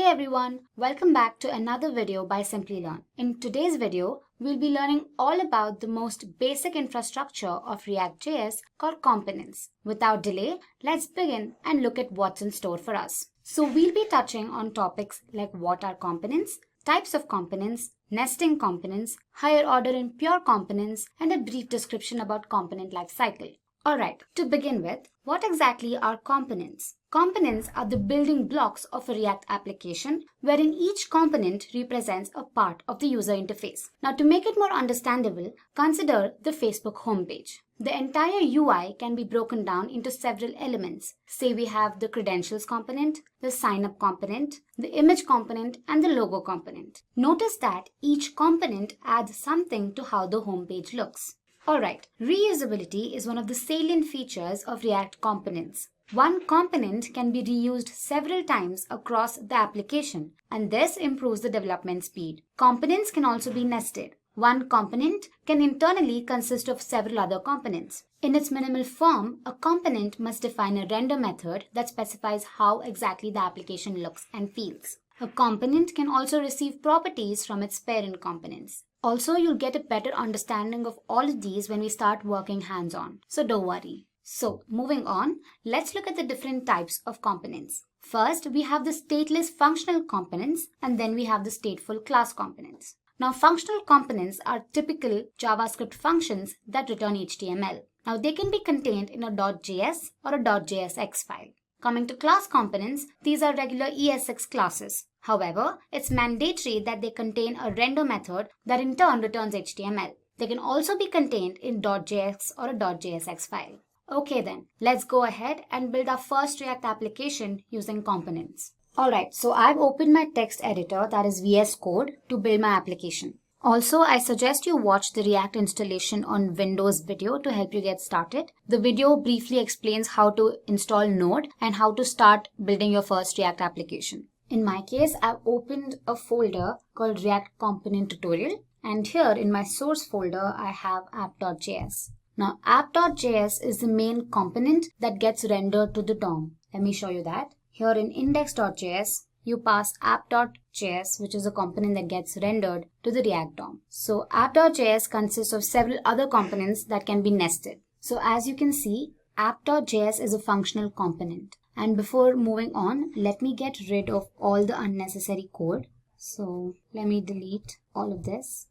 everyone, welcome back to another video by Simplilearn. In today's video, we'll be learning all about the most basic infrastructure of ReactJS called components. Without delay, let's begin and look at what's in store for us. So we'll be touching on topics like what are components, types of components, nesting components, higher order and pure components, and a brief description about component lifecycle. Alright, to begin with, what exactly are components? Components are the building blocks of a React application wherein each component represents a part of the user interface. Now to make it more understandable, consider the Facebook homepage. The entire UI can be broken down into several elements. Say we have the credentials component, the sign up component, the image component, and the logo component. Notice that each component adds something to how the homepage looks. Alright, reusability is one of the salient features of React components. One component can be reused several times across the application, and this improves the development speed. Components can also be nested. One component can internally consist of several other components. In its minimal form, a component must define a render method that specifies how exactly the application looks and feels. A component can also receive properties from its parent components. Also, you'll get a better understanding of all of these when we start working hands-on, so don't worry. So, moving on, let's look at the different types of components. First, we have the stateless functional components, and then we have the stateful class components. Now, functional components are typical JavaScript functions that return HTML. Now, they can be contained in a .js or a .jsx file. Coming to class components, these are regular ESX classes. However, it's mandatory that they contain a render method that in turn returns HTML. They can also be contained in .js or a .jsx file. Okay then, let's go ahead and build our first React application using components. Alright, so I've opened my text editor, that is VS Code, to build my application. Also, I suggest you watch the React installation on Windows video to help you get started. The video briefly explains how to install Node and how to start building your first React application. In my case, I've opened a folder called React Component Tutorial, and here in my source folder, I have app.js. Now, app.js is the main component that gets rendered to the DOM. Let me show you that. Here in index.js, you pass app.js, which is a component that gets rendered to the React DOM. So app.js consists of several other components that can be nested. So as you can see, app.js is a functional component. And before moving on, let me get rid of all the unnecessary code. So let me delete all of this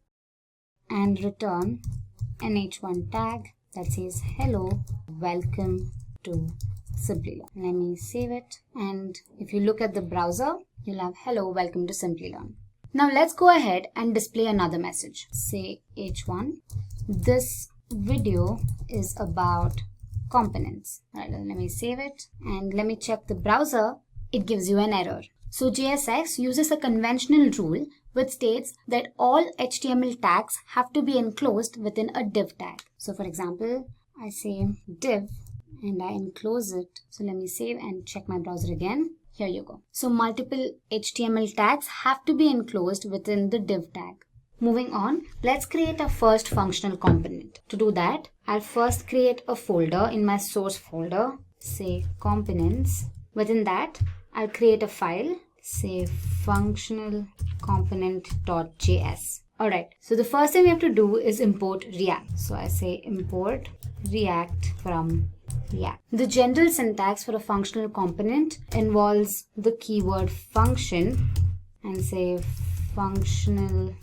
and return an h1 tag that says hello, welcome to Simplilearn. Let me save it, and if you look at the browser, you'll have hello, welcome to Simplilearn. Now let's go ahead and display another message. Say h1, this video is about components. Alright, let me save it and let me check the browser. It gives you an error. So JSX uses a conventional rule which states that all HTML tags have to be enclosed within a div tag. So for example, I say div and I enclose it. So let me save and check my browser again. Here you go. So multiple HTML tags have to be enclosed within the div tag. Moving on, let's create our first functional component. To do that, I'll first create a folder in my source folder, say components. Within that, I'll create a file, say functional component.js. Alright, so the first thing we have to do is import React. So I say import React from React. The general syntax for a functional component involves the keyword function and say functional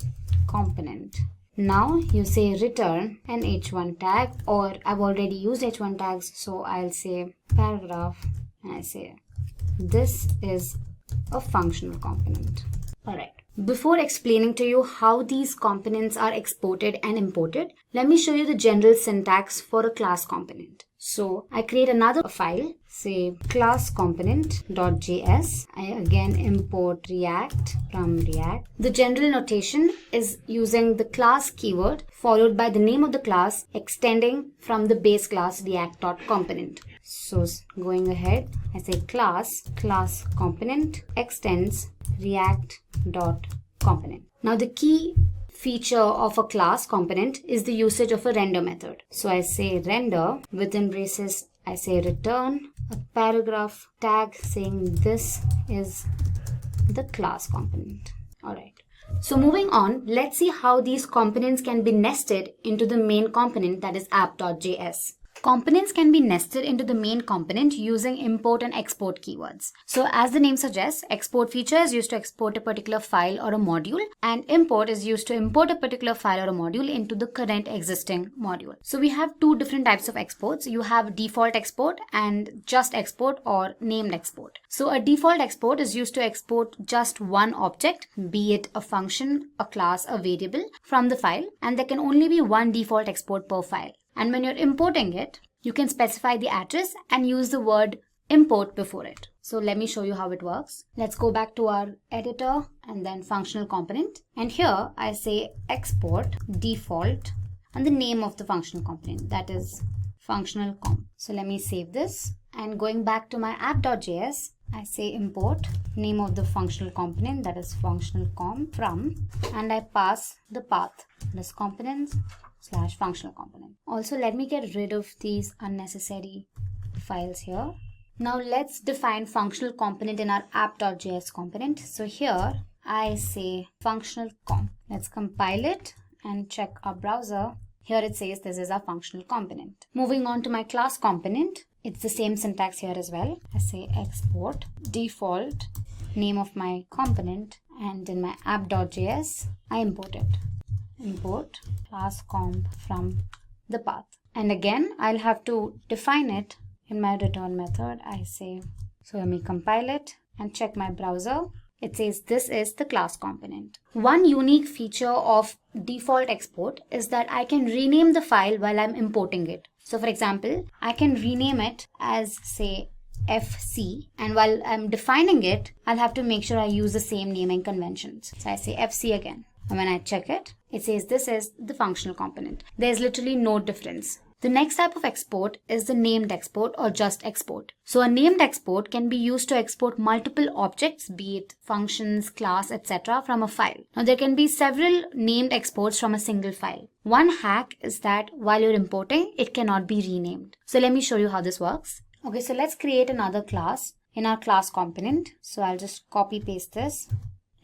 component. Now you say return an h1 tag, or I've already used h1 tags, so I'll say paragraph and I say this is a functional component. Alright. Before explaining to you how these components are exported and imported, let me show you the general syntax for a class component. So I create another file, say class component.js. I again import React from React. The general notation is using the class keyword followed by the name of the class extending from the base class React.component. So going ahead, I say class component extends React.component. Now the key feature of a class component is the usage of a render method. So I say render, within braces I say return a paragraph tag saying this is the class component. All right. So moving on, let's see how these components can be nested into the main component, that is app.js. Components can be nested into the main component using import and export keywords. So as the name suggests, export feature is used to export a particular file or a module, and import is used to import a particular file or a module into the current existing module. So we have two different types of exports. You have default export and just export or named export. So a default export is used to export just one object, be it a function, a class, a variable, from the file, and there can only be one default export per file. And when you're importing it, you can specify the address and use the word import before it. So let me show you how it works. Let's go back to our editor and then functional component. And here I say export default and the name of the functional component, that is functional com. So let me save this. And going back to my app.js, I say import name of the functional component, that is functional com from, and I pass the path, this components / functional component. Also, let me get rid of these unnecessary files here. Now let's define functional component in our app.js component. So here I say functional com. Let's compile it and check our browser. Here it says this is our functional component. Moving on to my class component, it's the same syntax here as well. I say export default name of my component, and in my app.js I import it. Import class comp from the path. And again, I'll have to define it in my return method. I say, so let me compile it and check my browser. It says this is the class component. One unique feature of default export is that I can rename the file while I'm importing it. So for example, I can rename it as say FC, and while I'm defining it, I'll have to make sure I use the same naming conventions. So I say FC again. And when I check it, it says this is the functional component. There's literally no difference. The next type of export is the named export or just export. So a named export can be used to export multiple objects, be it functions, class, etc. from a file. Now there can be several named exports from a single file. One hack is that while you're importing, it cannot be renamed. So let me show you how this works. Okay, so let's create another class in our class component. So I'll just copy paste this.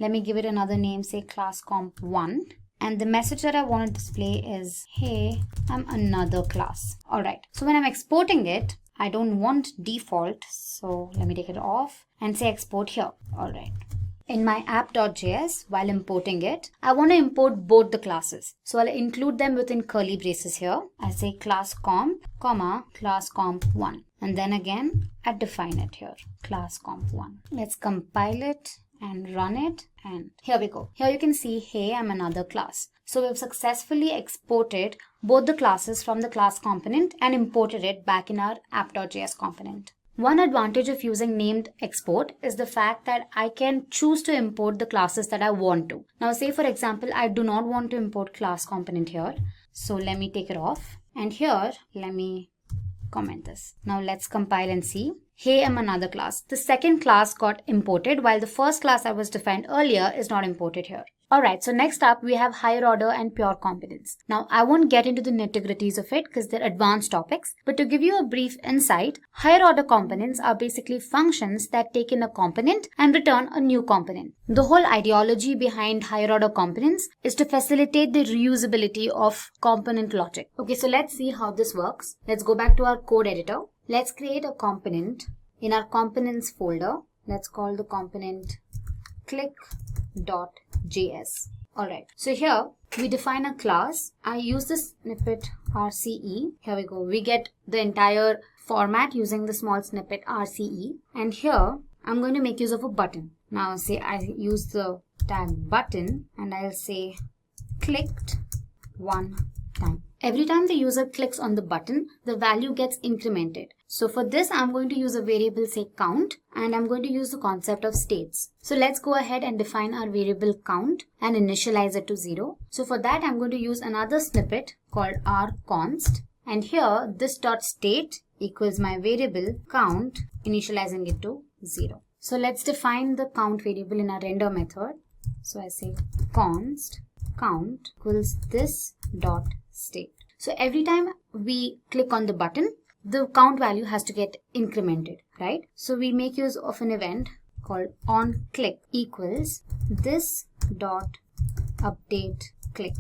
Let me give it another name, say class comp1. And the message that I want to display is, hey, I'm another class. All right. So when I'm exporting it, I don't want default. So let me take it off and say export here. All right. In my app.js, while importing it, I want to import both the classes. So I'll include them within curly braces here. I say class comp, comma, class comp1. And then again, I define it here, class comp1. Let's compile it and run it, and here we go. Here you can see, hey, I'm another class. So we've successfully exported both the classes from the class component and imported it back in our app.js component. One advantage of using named export is the fact that I can choose to import the classes that I want to. Now say for example, I do not want to import class component here. So let me take it off, and here let me comment this. Now let's compile and see. Hey, I'm another class. The second class got imported while the first class that was defined earlier is not imported here. Alright, so next up we have higher order and pure components. Now I won't get into the nitty-gritties of it because they're advanced topics, but to give you a brief insight, higher order components are basically functions that take in a component and return a new component. The whole ideology behind higher order components is to facilitate the reusability of component logic. Okay, so let's see how this works. Let's go back to our code editor. Let's create a component in our components folder. Let's call the component click.js. Alright, so here we define a class. I use the snippet RCE. Here we go. We get the entire format using the small snippet RCE. And here I'm going to make use of a button. Now say I use the tag button and I'll say clicked one time. Every time the user clicks on the button, the value gets incremented. So for this, I'm going to use a variable say count, and I'm going to use the concept of states. So let's go ahead and define our variable count and initialize it to 0. So for that, I'm going to use another snippet called rconst. And here, this dot state equals my variable count, initializing it to 0. So let's define the count variable in our render method. So I say const count equals this dot state. So every time we click on the button, the count value has to get incremented, right? So we make use of an event called onClick equals this dot update click.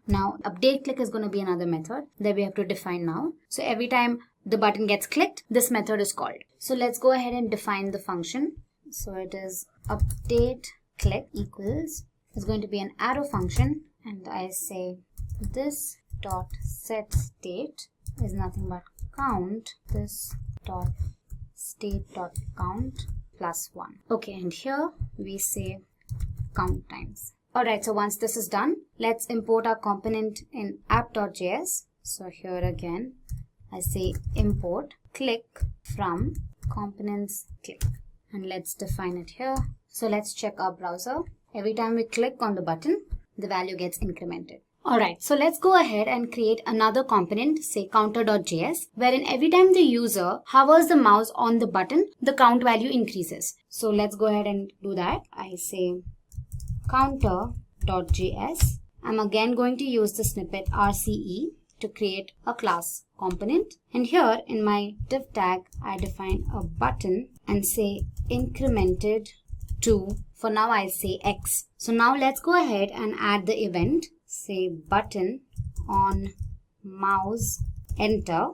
Now update click is going to be another method that we have to define now. So every time the button gets clicked, this method is called. So let's go ahead and define the function. So it is update click equals, it's going to be an arrow function, and I say this dot set state is nothing but count this dot state dot count plus 1. Okay, and here we say count times. Alright, so once this is done, let's import our component in app.js. So here again, I say import click from components click, and let's define it here. So let's check our browser. Every time we click on the button, the value gets incremented. Alright, so let's go ahead and create another component, say counter.js, wherein every time the user hovers the mouse on the button, the count value increases. So let's go ahead and do that. I say counter.js. I'm again going to use the snippet RCE to create a class component. And here in my div tag, I define a button and say incremented to, for now I say X. So now let's go ahead and add the event. Say button on mouse enter.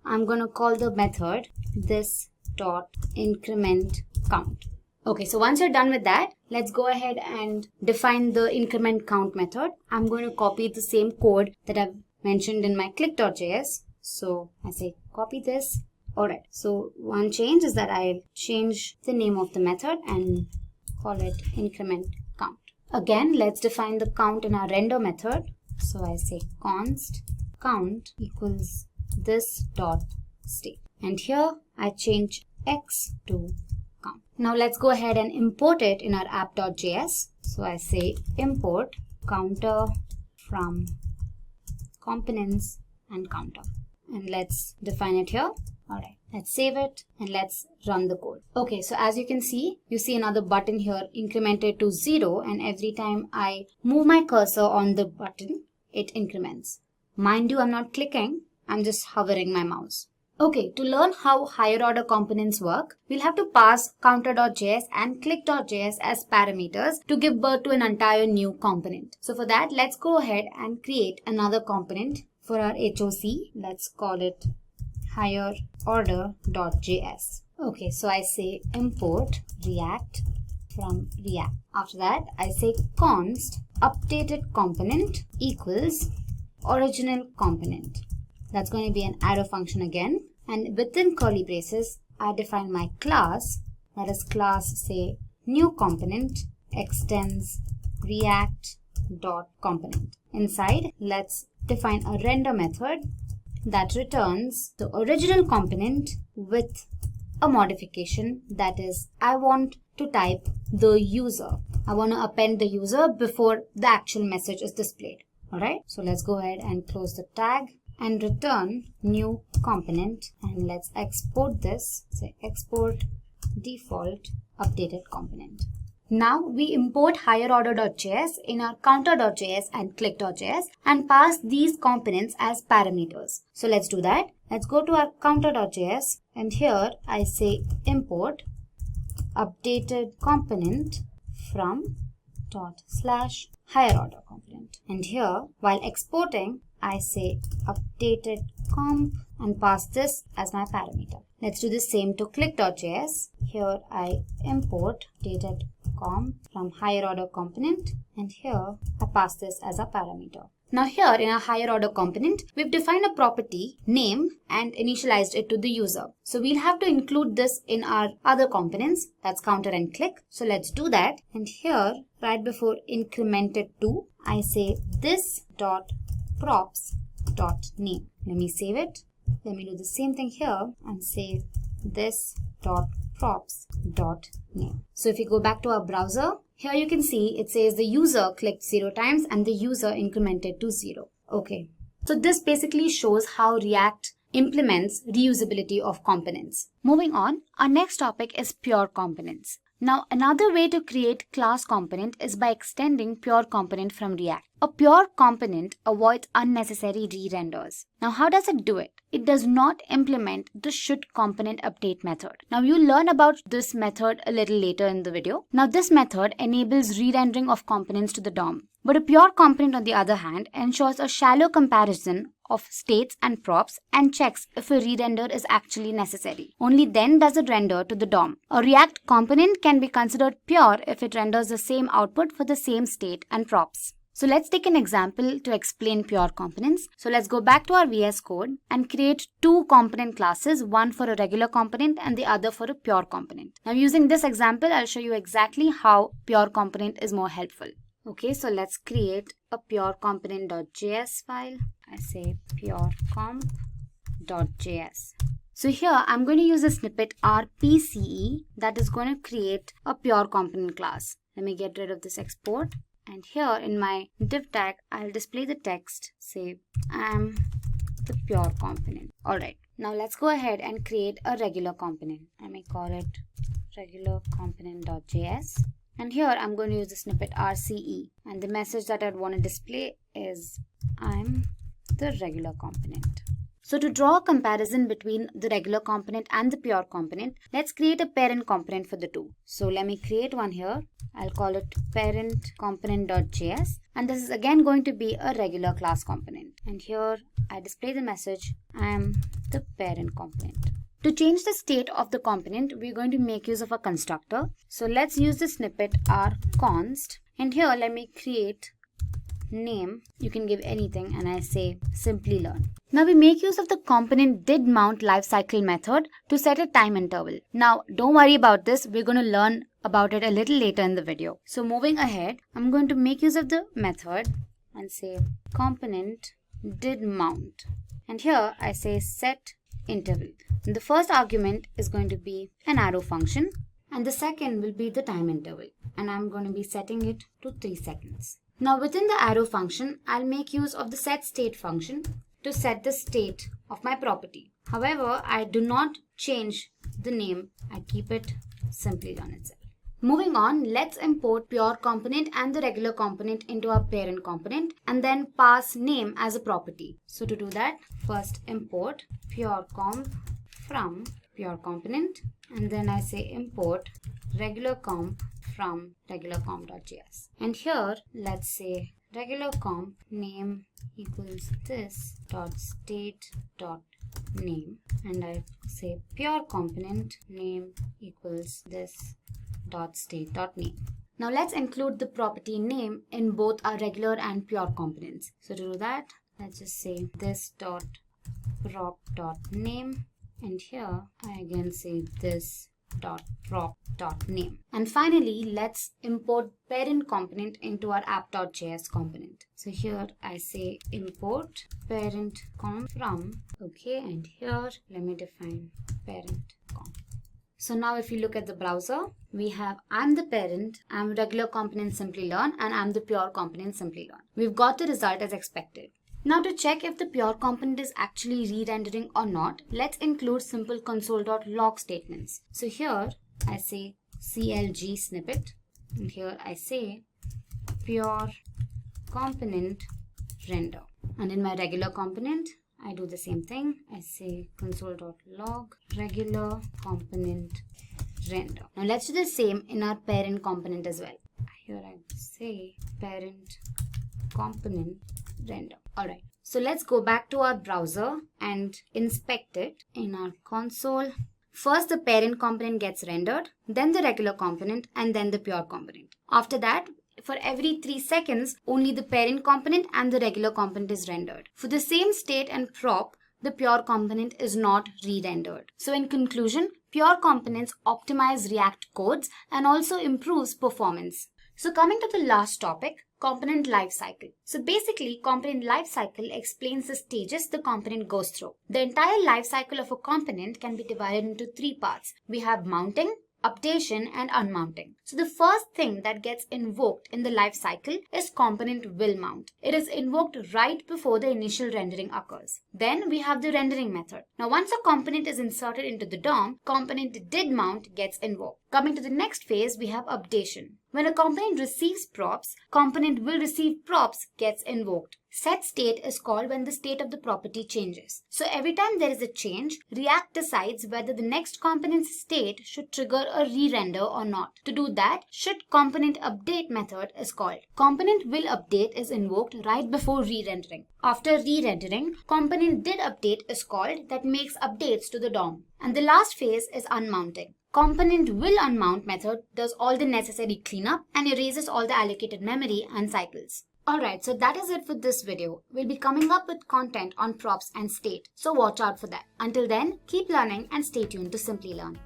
I'm going to call the method this dot increment count. Okay, so once you're done with that, let's go ahead and define the increment count method. I'm going to copy the same code that I've mentioned in my click.js. So I say copy this. Alright, so one change is that I'll change the name of the method and call it increment count. Again, let's define the count in our render method. So I say const count equals this dot state. And here I change X to count. Now let's go ahead and import it in our app.js. So I say import counter from components and counter. And let's define it here. Alright, let's save it and let's run the code. Okay, so as you can see, you see another button here incremented to 0, and every time I move my cursor on the button, it increments. Mind you, I'm not clicking, I'm just hovering my mouse. Okay, to learn how higher order components work, we'll have to pass counter.js and click.js as parameters to give birth to an entire new component. So for that, let's go ahead and create another component for our HOC. Let's call it higher order.js. Okay, so I say import React from React. After that, I say const updated component equals original component. That's going to be an arrow function again. And within curly braces, I define my class. That is class, say, new component extends react.component. Inside, let's define a render method that returns the original component with a modification. That is, I want to type the user. I want to append the user before the actual message is displayed. Alright, so let's go ahead and close the tag and return new component, and let's export this. Say export default updated component. Now we import higher order.js in our counter.js and click.js and pass these components as parameters. So let's do that. Let's go to our counter.js, and here I say import updated component from /higher order component. And here, while exporting, I say updated comp and pass this as my parameter. Let's do the same to click.js. Here I import updated comp from higher order component, and here I pass this as a parameter. Now here in our higher order component, we've defined a property name and initialized it to the user. So we'll have to include this in our other components, that's counter and click. So let's do that. And here, right before incremented to, I say this dot props dot name. Let me save it. Let me do the same thing here and say this dot props dot name. So if you go back to our browser, here you can see it says the user clicked 0 times and the user incremented to 0. Okay. So this basically shows how React implements reusability of components. Moving on, our next topic is pure components. Now, another way to create class component is by extending pure component from React. A pure component avoids unnecessary re-renders. Now, how does it do it? It does not implement the should component update method. Now, you'll learn about this method a little later in the video. Now, this method enables re-rendering of components to the DOM. But a pure component, on the other hand, ensures a shallow comparison of states and props and checks if a re-render is actually necessary. Only then does it render to the DOM. A React component can be considered pure if it renders the same output for the same state and props. So let's take an example to explain pure components. So let's go back to our VS Code and create two component classes, one for a regular component and the other for a pure component. Now using this example, I'll show you exactly how pure component is more helpful. Okay, so let's create a pure component.js file. I say purecomp.js. So here I'm going to use a snippet rpce that is going to create a pure component class. Let me get rid of this export. And here in my div tag, I'll display the text, say, I'm the pure component. Alright, now let's go ahead and create a regular component. I may call it regular component.js. And here I'm going to use the snippet rce. And the message that I'd want to display is, I'm the regular component. So to draw a comparison between the regular component and the pure component, let's create a parent component for the two. So let me create one here. I'll call it parent component.js. And this is again going to be a regular class component. And here I display the message, I am the parent component. To change the state of the component, we're going to make use of a constructor. So let's use the snippet rconst. And here let me create name, you can give anything, and I say Simplilearn. Now we make use of the component didMount lifecycle method to set a time interval. Now don't worry about this, we're going to learn about it a little later in the video. So moving ahead, I'm going to make use of the method and say component didMount. And here I say set interval. And the first argument is going to be an arrow function and the second will be the time interval. And I'm going to be setting it to 3 seconds. Now within the arrow function, I'll make use of the setState function to set the state of my property. However, I do not change the name. I keep it Simplilearn itself. Moving on, let's import pure component and the regular component into our parent component and then pass name as a property. So to do that, first import purecomp from pure component and then I say import regular comp from regularcomp.js. And here, let's say regular comp name equals this dot state dot name. And I say pure component name equals this dot state dot name. Now let's include the property name in both our regular and pure components. So to do that, let's just say this dot prop dot name. And here I again say this dot prop dot name. And finally, let's import parent component into our app.js component. So here I say import parent comp from, okay, and here let me define parent comp. So now if you look at the browser, we have I'm the parent, I'm regular component Simplilearn, and I'm the pure component Simplilearn. We've got the result as expected. Now to check if the pure component is actually re-rendering or not, let's include simple console.log statements. So here I say clg snippet and here I say pure component render. And in my regular component, I do the same thing. I say console.log regular component render. Now let's do the same in our parent component as well. Here I say parent component render. Alright, so let's go back to our browser and inspect it in our console. First, the parent component gets rendered, then the regular component, and then the pure component. After that, for every 3 seconds, only the parent component and the regular component is rendered. For the same state and prop, the pure component is not re-rendered. So in conclusion, pure components optimize React codes and also improves performance. So coming to the last topic, component lifecycle. So basically, component lifecycle explains the stages the component goes through. The entire lifecycle of a component can be divided into 3 parts. We have mounting, updation, and unmounting. So the first thing that gets invoked in the lifecycle is component will mount. It is invoked right before the initial rendering occurs. Then we have the rendering method. Now once a component is inserted into the DOM, component did mount gets invoked. Coming to the next phase, we have updation. When a component receives props, component will receive props gets invoked. Set state is called when the state of the property changes. So every time there is a change, React decides whether the next component's state should trigger a re-render or not. To do that, should component update method is called. Component will update is invoked right before re-rendering. After re-rendering, component did update is called that makes updates to the DOM. And the last phase is unmounting. Component will unmount method does all the necessary cleanup and erases all the allocated memory and cycles. Alright, so that is it for this video. We'll be coming up with content on props and state, so watch out for that. Until then, keep learning and stay tuned to Simplilearn.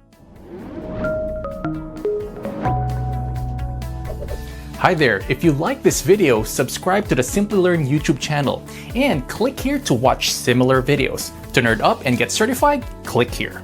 Hi there, if you like this video, subscribe to the Simplilearn YouTube channel and click here to watch similar videos. To nerd up and get certified, click here.